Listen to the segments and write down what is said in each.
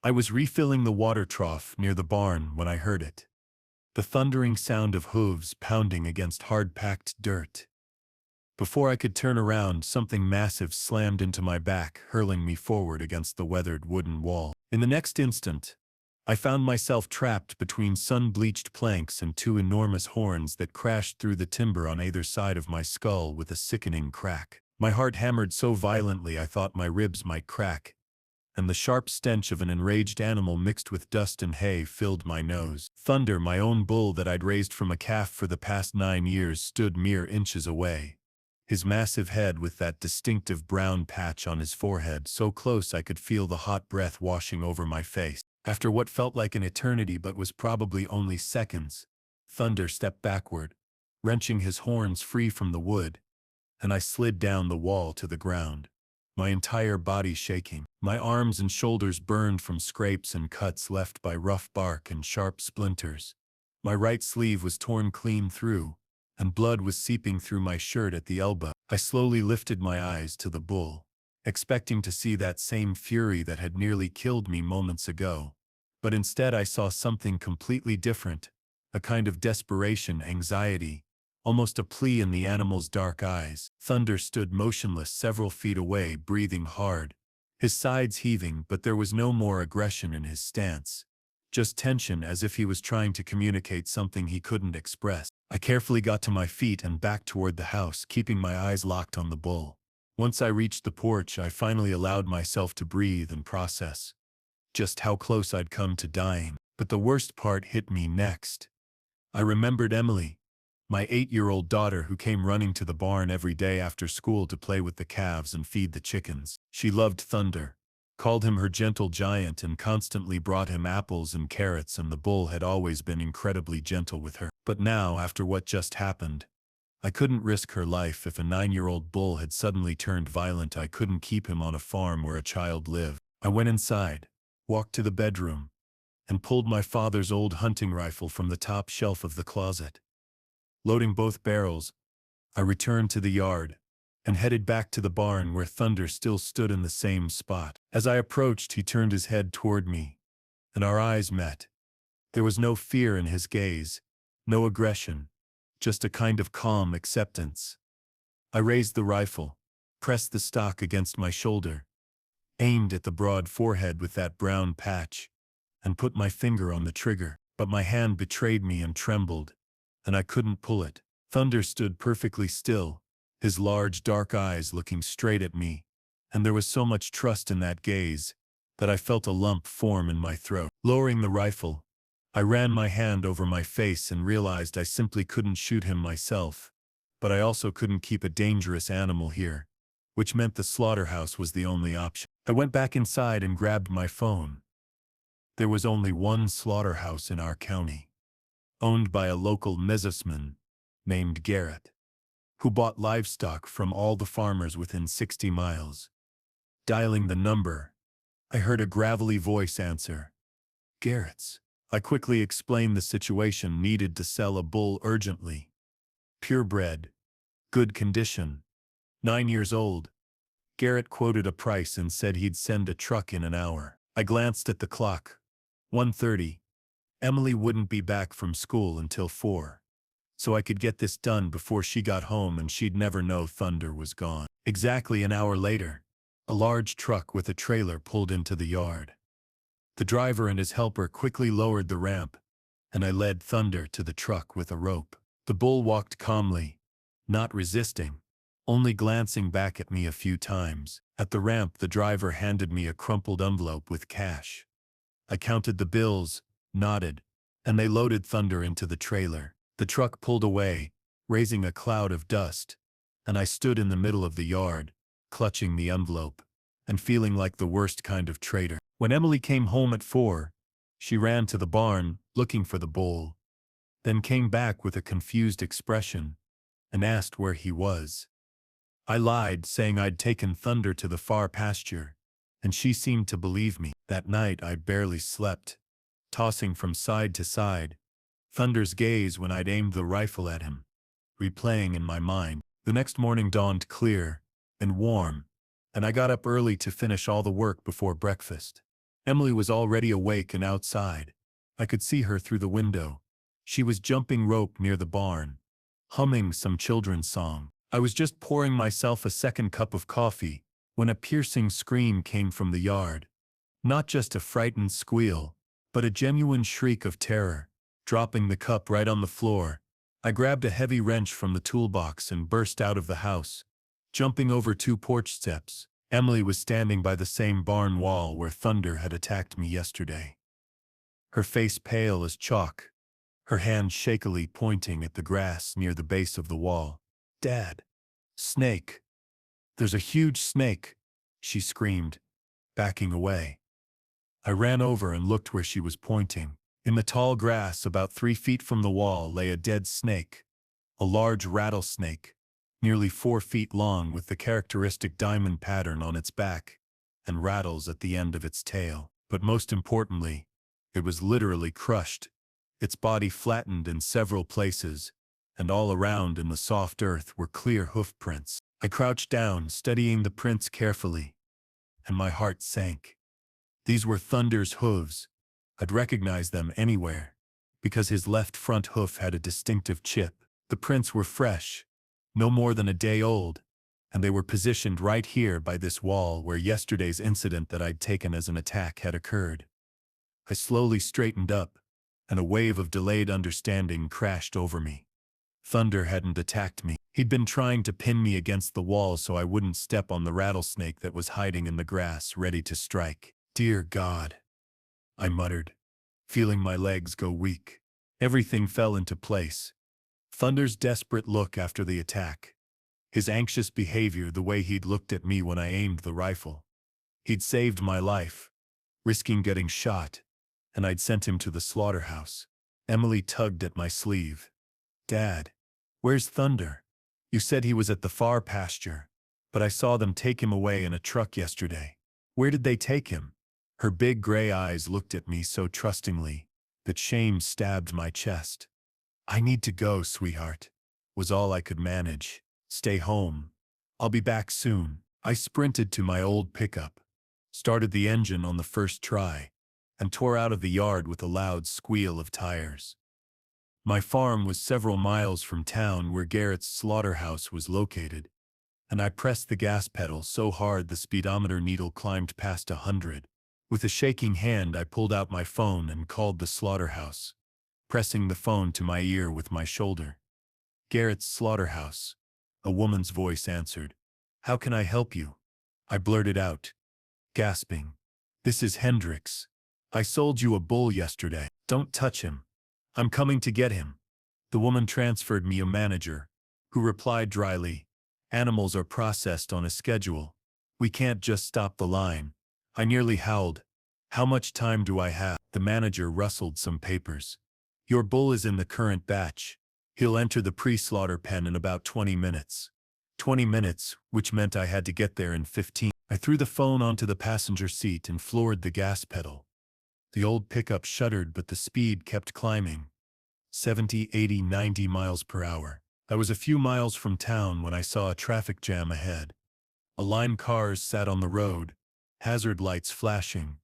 I was refilling the water trough near the barn when I heard it. The thundering sound of hooves pounding against hard-packed dirt. Before I could turn around, something massive slammed into my back, hurling me forward against the weathered wooden wall. In the next instant, I found myself trapped between sun-bleached planks and two enormous horns that crashed through the timber on either side of my skull with a sickening crack. My heart hammered so violently I thought my ribs might crack, and the sharp stench of an enraged animal mixed with dust and hay filled my nose. Thunder, my own bull that I'd raised from a calf for the past 9 years, stood mere inches away. His massive head with that distinctive brown patch on his forehead, so close I could feel the hot breath washing over my face. After what felt like an eternity but was probably only seconds, Thunder stepped backward, wrenching his horns free from the wood, and I slid down the wall to the ground, my entire body shaking. My arms and shoulders burned from scrapes and cuts left by rough bark and sharp splinters. My right sleeve was torn clean through, and blood was seeping through my shirt at the elbow. I slowly lifted my eyes to the bull, expecting to see that same fury that had nearly killed me moments ago. But instead I saw something completely different, a kind of desperation, anxiety, almost a plea in the animal's dark eyes. Thunder stood motionless several feet away, breathing hard, his sides heaving, but there was no more aggression in his stance. Just tension, as if he was trying to communicate something he couldn't express. I carefully got to my feet and back toward the house, keeping my eyes locked on the bull. Once I reached the porch, I finally allowed myself to breathe and process just how close I'd come to dying. But the worst part hit me next. I remembered Emily, my 8-year-old daughter who came running to the barn every day after school to play with the calves and feed the chickens. She loved Thunder, called him her gentle giant, and constantly brought him apples and carrots, and the bull had always been incredibly gentle with her. But now, after what just happened, I couldn't risk her life. If a 9-year-old bull had suddenly turned violent, I couldn't keep him on a farm where a child lived. I went inside, walked to the bedroom, and pulled my father's old hunting rifle from the top shelf of the closet. Loading both barrels, I returned to the yard and headed back to the barn where Thunder still stood in the same spot. As I approached, he turned his head toward me, and our eyes met. There was no fear in his gaze, no aggression, just a kind of calm acceptance. I raised the rifle, pressed the stock against my shoulder, aimed at the broad forehead with that brown patch, and put my finger on the trigger. But my hand betrayed me and trembled, and I couldn't pull it. Thunder stood perfectly still, his large dark eyes looking straight at me, and there was so much trust in that gaze that I felt a lump form in my throat. Lowering the rifle, I ran my hand over my face and realized I simply couldn't shoot him myself, but I also couldn't keep a dangerous animal here, which meant the slaughterhouse was the only option. I went back inside and grabbed my phone. There was only one slaughterhouse in our county, owned by a local businessman named Garrett, who bought livestock from all the farmers within 60 miles. Dialing the number, I heard a gravelly voice answer. Garrett's. I quickly explained the situation: needed to sell a bull urgently. Purebred, good condition, 9 years old. Garrett quoted a price and said he'd send a truck in an hour. I glanced at the clock. 1:30. Emily wouldn't be back from school until 4. So I could get this done before she got home, and she'd never know Thunder was gone. Exactly an hour later, a large truck with a trailer pulled into the yard. The driver and his helper quickly lowered the ramp, and I led Thunder to the truck with a rope. The bull walked calmly, not resisting, only glancing back at me a few times. At the ramp, the driver handed me a crumpled envelope with cash. I counted the bills, nodded, and they loaded Thunder into the trailer. The truck pulled away, raising a cloud of dust, and I stood in the middle of the yard, clutching the envelope, and feeling like the worst kind of traitor. When Emily came home at 4, she ran to the barn, looking for the bull, then came back with a confused expression, and asked where he was. I lied, saying I'd taken Thunder to the far pasture, and she seemed to believe me. That night I barely slept, tossing from side to side, Thunder's gaze when I'd aimed the rifle at him, replaying in my mind. The next morning dawned clear and warm, and I got up early to finish all the work before breakfast. Emily was already awake and outside. I could see her through the window. She was jumping rope near the barn, humming some children's song. I was just pouring myself a second cup of coffee when a piercing scream came from the yard. Not just a frightened squeal, but a genuine shriek of terror. Dropping the cup right on the floor, I grabbed a heavy wrench from the toolbox and burst out of the house. Jumping over 2 porch steps, Emily was standing by the same barn wall where Thunder had attacked me yesterday. Her face pale as chalk, her hand shakily pointing at the grass near the base of the wall. "Dad! Snake! There's a huge snake!" she screamed, backing away. I ran over and looked where she was pointing. In the tall grass about 3 feet from the wall lay a dead snake, a large rattlesnake, nearly 4 feet long with the characteristic diamond pattern on its back and rattles at the end of its tail. But most importantly, it was literally crushed, its body flattened in several places, and all around in the soft earth were clear hoof prints. I crouched down, studying the prints carefully, and my heart sank. These were Thunder's hooves. I'd recognize them anywhere, because his left front hoof had a distinctive chip. The prints were fresh, no more than a day old, and they were positioned right here by this wall where yesterday's incident that I'd taken as an attack had occurred. I slowly straightened up, and a wave of delayed understanding crashed over me. Thunder hadn't attacked me. He'd been trying to pin me against the wall so I wouldn't step on the rattlesnake that was hiding in the grass, ready to strike. "Dear God," I muttered, feeling my legs go weak. Everything fell into place. Thunder's desperate look after the attack, his anxious behavior, the way he'd looked at me when I aimed the rifle. He'd saved my life, risking getting shot, and I'd sent him to the slaughterhouse. Emily tugged at my sleeve. "Dad, where's Thunder? You said he was at the far pasture, but I saw them take him away in a truck yesterday. Where did they take him?" Her big gray eyes looked at me so trustingly that shame stabbed my chest. "I need to go, sweetheart," was all I could manage. "Stay home. I'll be back soon." I sprinted to my old pickup, started the engine on the first try, and tore out of the yard with a loud squeal of tires. My farm was several miles from town where Garrett's slaughterhouse was located, and I pressed the gas pedal so hard the speedometer needle climbed past 100. With a shaking hand, I pulled out my phone and called the slaughterhouse, pressing the phone to my ear with my shoulder. "Garrett's slaughterhouse," a woman's voice answered. "How can I help you?" I blurted out, gasping. "This is Hendricks. I sold you a bull yesterday. Don't touch him. I'm coming to get him." The woman transferred me a manager, who replied dryly, "Animals are processed on a schedule. We can't just stop the line." I nearly howled. "How much time do I have?" The manager rustled some papers. "Your bull is in the current batch. He'll enter the pre-slaughter pen in about 20 minutes. 20 minutes, which meant I had to get there in 15. I threw the phone onto the passenger seat and floored the gas pedal. The old pickup shuddered, but the speed kept climbing. 70, 80, 90 miles per hour. I was a few miles from town when I saw a traffic jam ahead. A line of cars sat on the road, hazard lights flashing,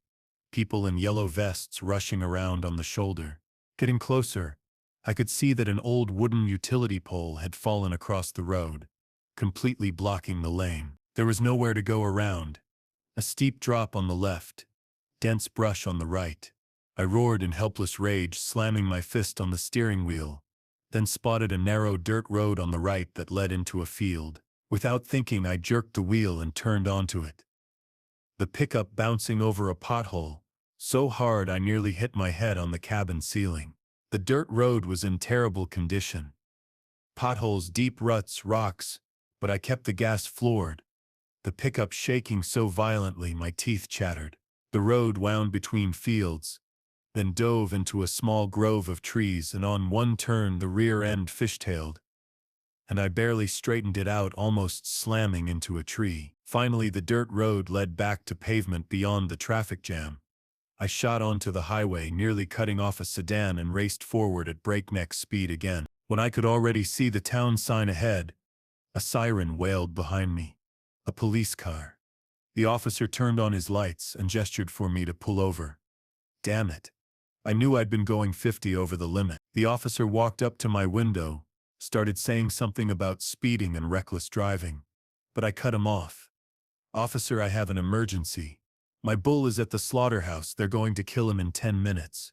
people in yellow vests rushing around on the shoulder. Getting closer, I could see that an old wooden utility pole had fallen across the road, completely blocking the lane. There was nowhere to go around. A steep drop on the left, dense brush on the right. I roared in helpless rage, slamming my fist on the steering wheel, then spotted a narrow dirt road on the right that led into a field. Without thinking, I jerked the wheel and turned onto it, the pickup bouncing over a pothole, so hard I nearly hit my head on the cabin ceiling. The dirt road was in terrible condition. Potholes, deep ruts, rocks, but I kept the gas floored, the pickup shaking so violently my teeth chattered. The road wound between fields, then dove into a small grove of trees, and on one turn the rear end fishtailed, and I barely straightened it out, almost slamming into a tree. Finally, the dirt road led back to pavement beyond the traffic jam. I shot onto the highway, nearly cutting off a sedan, and raced forward at breakneck speed again. When I could already see the town sign ahead, a siren wailed behind me. A police car. The officer turned on his lights and gestured for me to pull over. Damn it. I knew I'd been going 50 over the limit. The officer walked up to my window, started saying something about speeding and reckless driving, but I cut him off. Officer, I have an emergency. My bull is at the slaughterhouse. They're going to kill him in 10 minutes.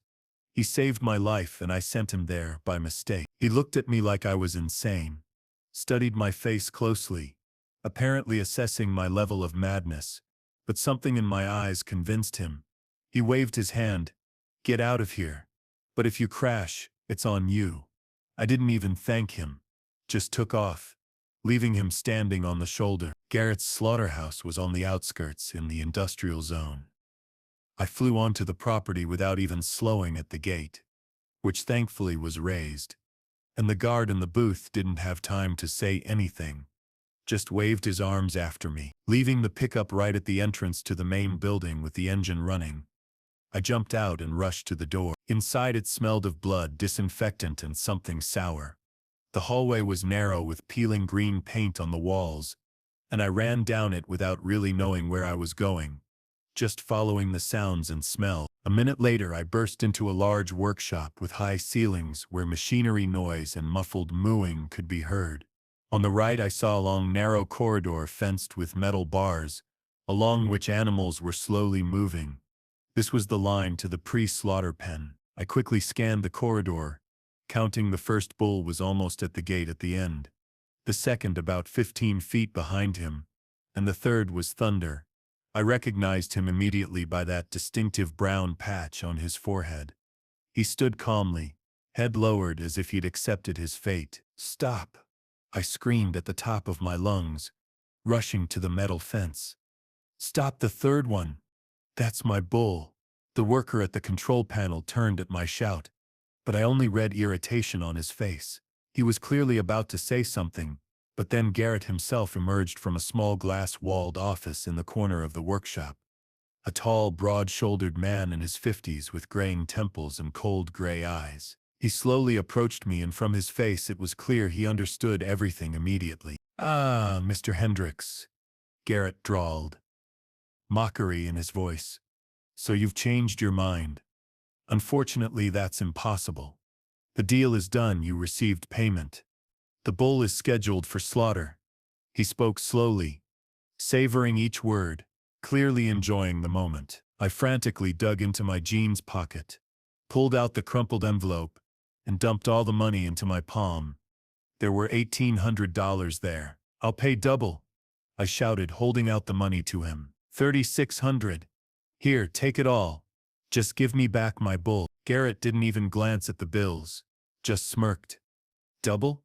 He saved my life and I sent him there by mistake. He looked at me like I was insane, studied my face closely, apparently assessing my level of madness, but something in my eyes convinced him. He waved his hand. Get out of here. But if you crash, it's on you. I didn't even thank him. Just took off, leaving him standing on the shoulder. Garrett's slaughterhouse was on the outskirts in the industrial zone. I flew onto the property without even slowing at the gate, which thankfully was raised, and the guard in the booth didn't have time to say anything, just waved his arms after me, leaving the pickup right at the entrance to the main building with the engine running. I jumped out and rushed to the door. Inside it smelled of blood, disinfectant, and something sour. The hallway was narrow with peeling green paint on the walls, and I ran down it without really knowing where I was going, just following the sounds and smell. A minute later I burst into a large workshop with high ceilings where machinery noise and muffled mooing could be heard. On the right I saw a long narrow corridor fenced with metal bars, along which animals were slowly moving. This was the line to the pre-slaughter pen. I quickly scanned the corridor, counting the first bull was almost at the gate at the end, the second about 15 feet behind him, and the third was Thunder. I recognized him immediately by that distinctive brown patch on his forehead. He stood calmly, head lowered as if he'd accepted his fate. Stop! I screamed at the top of my lungs, rushing to the metal fence. Stop the third one! That's my bull. The worker at the control panel turned at my shout, but I only read irritation on his face. He was clearly about to say something, but then Garrett himself emerged from a small glass-walled office in the corner of the workshop. A tall, broad-shouldered man in his 50s with graying temples and cold gray eyes. He slowly approached me, and from his face it was clear he understood everything immediately. "Ah, Mr. Hendricks," Garrett drawled, mockery in his voice. "So you've changed your mind. Unfortunately, that's impossible. The deal is done. You received payment. The bull is scheduled for slaughter." He spoke slowly, savoring each word, clearly enjoying the moment. I frantically dug into my jeans pocket, pulled out the crumpled envelope, and dumped all the money into my palm. There were $1,800 there. "I'll pay double," I shouted, holding out the money to him. $3,600. Here, take it all. Just give me back my bull." Garrett didn't even glance at the bills, just smirked. "Double?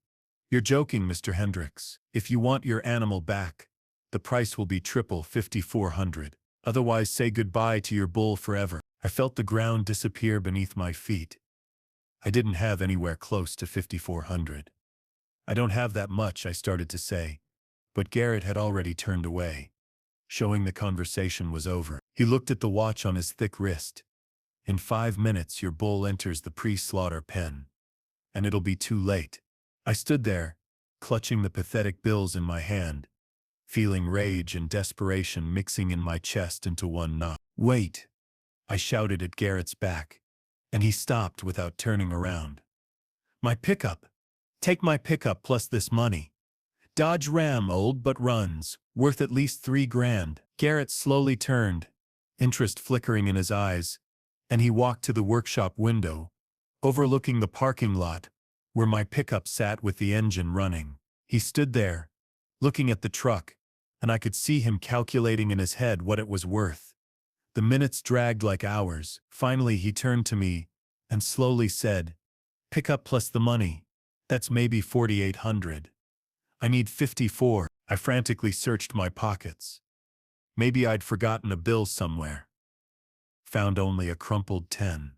You're joking, Mr. Hendricks. If you want your animal back, the price will be triple, $5,400. Otherwise, say goodbye to your bull forever." I felt the ground disappear beneath my feet. I didn't have anywhere close to $5,400. "I don't have that much," I started to say, but Garrett had already turned away, showing the conversation was over. He looked at the watch on his thick wrist. "In 5 minutes your bull enters the pre-slaughter pen, and it'll be too late." I stood there, clutching the pathetic bills in my hand, feeling rage and desperation mixing in my chest into one knot. "Wait!" I shouted at Garrett's back, and he stopped without turning around. "My pickup! Take my pickup plus this money. Dodge Ram, old but runs, worth at least $3,000. Garrett slowly turned, interest flickering in his eyes, and he walked to the workshop window, overlooking the parking lot, where my pickup sat with the engine running. He stood there, looking at the truck, and I could see him calculating in his head what it was worth. The minutes dragged like hours. Finally he turned to me and slowly said, "Pickup plus the money. That's maybe $4,800. I need 54. I frantically searched my pockets. Maybe I'd forgotten a bill somewhere. Found only a crumpled 10.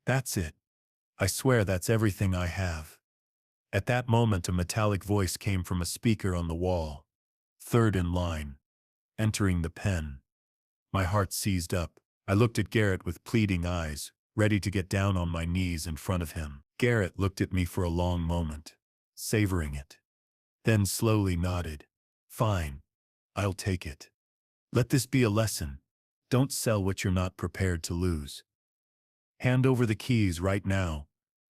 "That's it. I swear that's everything I have." At that moment a metallic voice came from a speaker on the wall. "Third in line. Entering the pen." My heart seized up. I looked at Garrett with pleading eyes, ready to get down on my knees in front of him. Garrett looked at me for a long moment, savoring it, then slowly nodded. "Fine. I'll take it." Let this be a lesson. Don't sell what you're not prepared to lose. Hand over the keys right now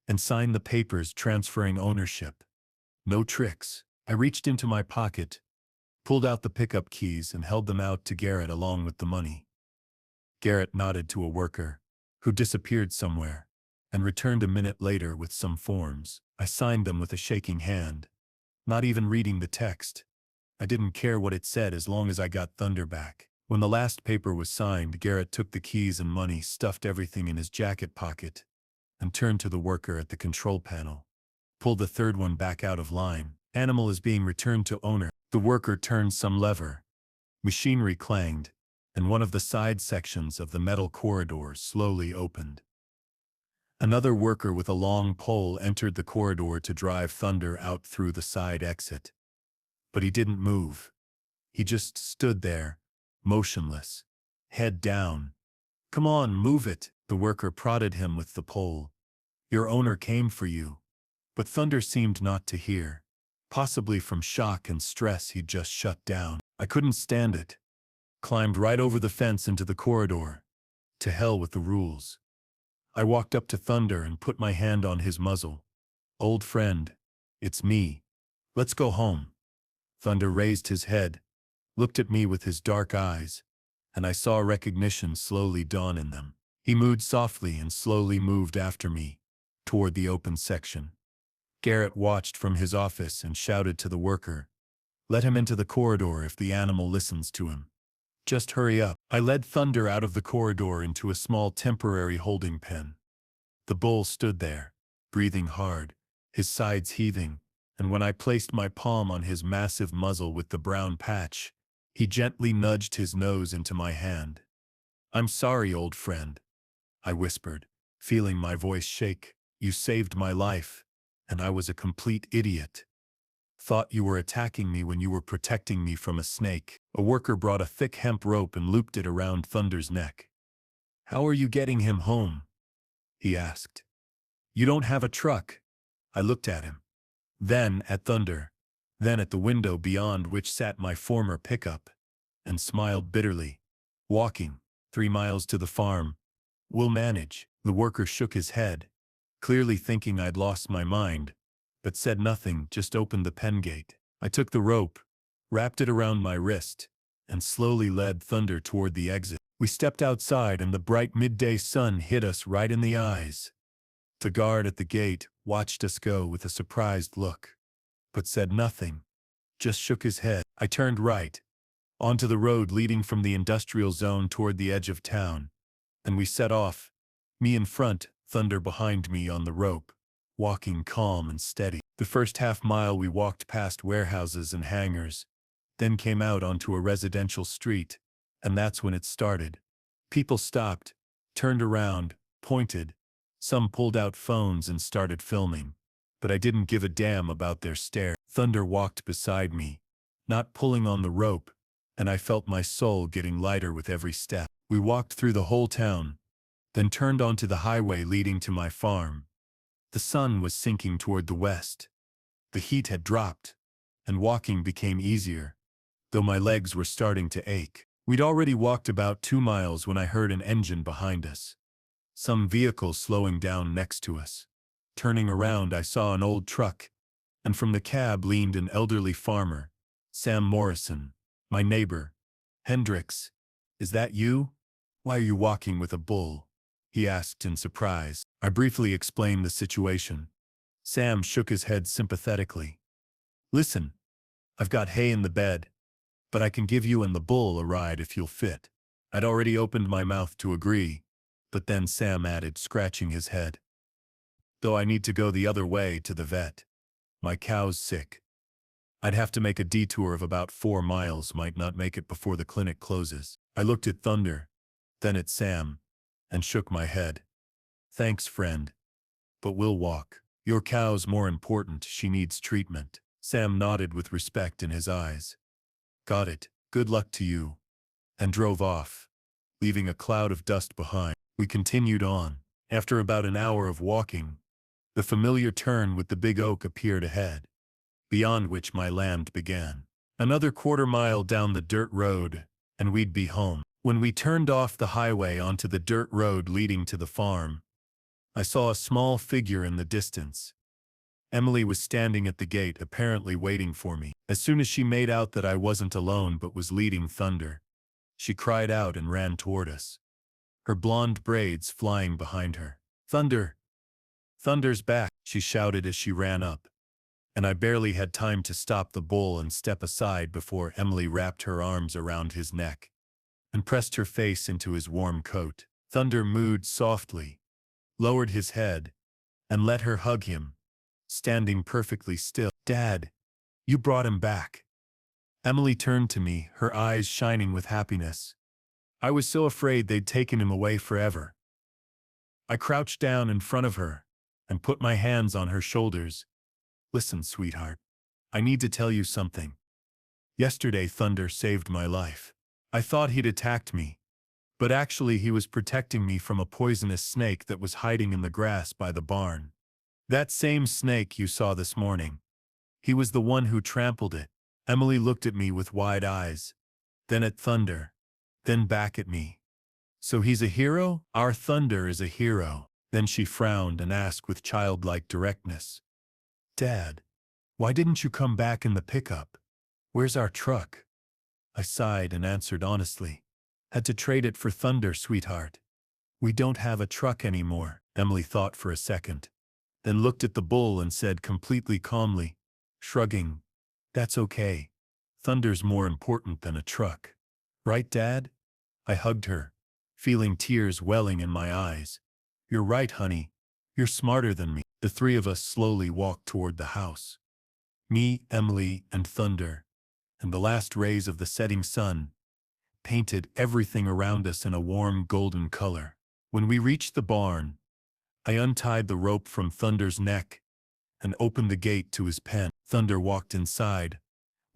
and sign the papers transferring ownership. No tricks. I reached into my pocket, pulled out the pickup keys and held them out to Garrett along with the money. Garrett nodded to a worker, who disappeared somewhere, and returned a minute later with some forms. I signed them with a shaking hand, not even reading the text. I didn't care what it said as long as I got Thunder back. When the last paper was signed, Garrett took the keys and money, stuffed everything in his jacket pocket, and turned to the worker at the control panel. Pulled the third one back out of line. Animal is being returned to owner. The worker turned some lever. Machinery clanged, and one of the side sections of the metal corridor slowly opened. Another worker with a long pole entered the corridor to drive Thunder out through the side exit. But he didn't move. He just stood there, motionless, head down. "Come on, move it," the worker prodded him with the pole. "Your owner came for you." But Thunder seemed not to hear. Possibly from shock and stress, he'd just shut down. I couldn't stand it. Climbed right over the fence into the corridor. To hell with the rules. I walked up to Thunder and put my hand on his muzzle. "Old friend, it's me. Let's go home." Thunder raised his head, looked at me with his dark eyes, and I saw recognition slowly dawn in them. He mooed softly and slowly moved after me, toward the open section. Garrett watched from his office and shouted to the worker, "Let him into the corridor if the animal listens to him. Just hurry up." I led Thunder out of the corridor into a small temporary holding pen. The bull stood there, breathing hard, his sides heaving, and when I placed my palm on his massive muzzle with the brown patch, he gently nudged his nose into my hand. "I'm sorry, old friend," I whispered, feeling my voice shake. "You saved my life, and I was a complete idiot. Thought you were attacking me when you were protecting me from a snake." A worker brought a thick hemp rope and looped it around Thunder's neck. "How are you getting him home?" he asked. "You don't have a truck." I looked at him, then at Thunder, then at the window beyond which sat my former pickup, and smiled bitterly. "Walking 3 miles to the farm. We'll manage." The worker shook his head, clearly thinking I'd lost my mind, but said nothing, just opened the pen gate. I took the rope, wrapped it around my wrist, and slowly led Thunder toward the exit. We stepped outside and the bright midday sun hit us right in the eyes. The guard at the gate watched us go with a surprised look, but said nothing, just shook his head. I turned right, onto the road leading from the industrial zone toward the edge of town, and we set off, me in front, Thunder behind me on the rope, walking calm and steady. The first half-mile we walked past warehouses and hangars, then came out onto a residential street, and that's when it started. People stopped, turned around, pointed. Some pulled out phones and started filming, but I didn't give a damn about their stare. Thunder walked beside me, not pulling on the rope, and I felt my soul getting lighter with every step. We walked through the whole town, then turned onto the highway leading to my farm. The sun was sinking toward the west. The heat had dropped, and walking became easier, though my legs were starting to ache. We'd already walked about 2 miles when I heard an engine behind us. Some vehicle slowing down next to us. Turning around, I saw an old truck, and from the cab leaned an elderly farmer, Sam Morrison, my neighbor. "Hendricks, is that you? Why are you walking with a bull?" he asked in surprise. I briefly explained the situation. Sam shook his head sympathetically. "Listen, I've got hay in the bed, but I can give you and the bull a ride if you'll fit." I'd already opened my mouth to agree, but then Sam added, scratching his head, "Though I need to go the other way to the vet. My cow's sick. I'd have to make a detour of about 4 miles, might not make it before the clinic closes." I looked at Thunder, then at Sam, and shook my head. "Thanks, friend, but we'll walk. Your cow's more important, she needs treatment." Sam nodded with respect in his eyes. "Got it, good luck to you," and drove off, leaving a cloud of dust behind. We continued on. After about an hour of walking, the familiar turn with the big oak appeared ahead, beyond which my land began. Another 1/4 mile down the dirt road, and we'd be home. When we turned off the highway onto the dirt road leading to the farm, I saw a small figure in the distance. Emily was standing at the gate, apparently waiting for me. As soon as she made out that I wasn't alone but was leading Thunder, she cried out and ran toward us, her blonde braids flying behind her. "Thunder! Thunder's back!" she shouted as she ran up, and I barely had time to stop the bull and step aside before Emily wrapped her arms around his neck and pressed her face into his warm coat. Thunder mooed softly, lowered his head, and let her hug him, standing perfectly still. "Dad, you brought him back." Emily turned to me, her eyes shining with happiness. "I was so afraid they'd taken him away forever." I crouched down in front of her and put my hands on her shoulders. "Listen, sweetheart. I need to tell you something. Yesterday, Thunder saved my life. I thought he'd attacked me, but actually he was protecting me from a poisonous snake that was hiding in the grass by the barn. That same snake you saw this morning. He was the one who trampled it." Emily looked at me with wide eyes, then at Thunder, then back at me. "So he's a hero? Our Thunder is a hero." Then she frowned and asked with childlike directness, "Dad, why didn't you come back in the pickup? Where's our truck?" I sighed and answered honestly, "Had to trade it for Thunder, sweetheart. We don't have a truck anymore." Emily thought for a second, then looked at the bull and said completely calmly, shrugging, "That's okay. Thunder's more important than a truck. Right, Dad?" I hugged her, feeling tears welling in my eyes. "You're right, honey. You're smarter than me." The three of us slowly walked toward the house. Me, Emily, and Thunder, and the last rays of the setting sun painted everything around us in a warm golden color. When we reached the barn, I untied the rope from Thunder's neck and opened the gate to his pen. Thunder walked inside,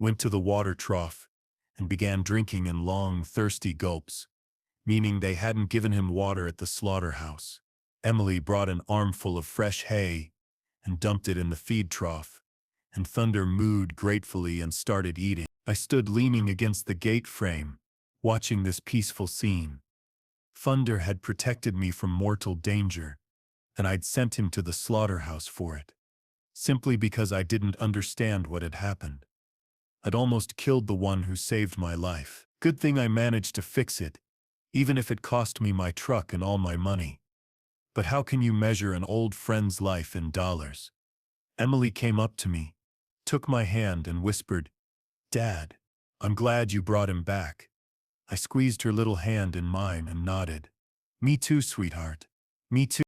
went to the water trough, and began drinking in long, thirsty gulps, meaning they hadn't given him water at the slaughterhouse. Emily brought an armful of fresh hay and dumped it in the feed trough, and Thunder mooed gratefully and started eating. I stood leaning against the gate frame, watching this peaceful scene. Thunder had protected me from mortal danger, and I'd sent him to the slaughterhouse for it, simply because I didn't understand what had happened. I'd almost killed the one who saved my life. Good thing I managed to fix it, even if it cost me my truck and all my money. But how can you measure an old friend's life in dollars? Emily came up to me, took my hand and whispered, "Dad, I'm glad you brought him back." I squeezed her little hand in mine and nodded. "Me too, sweetheart. Me too."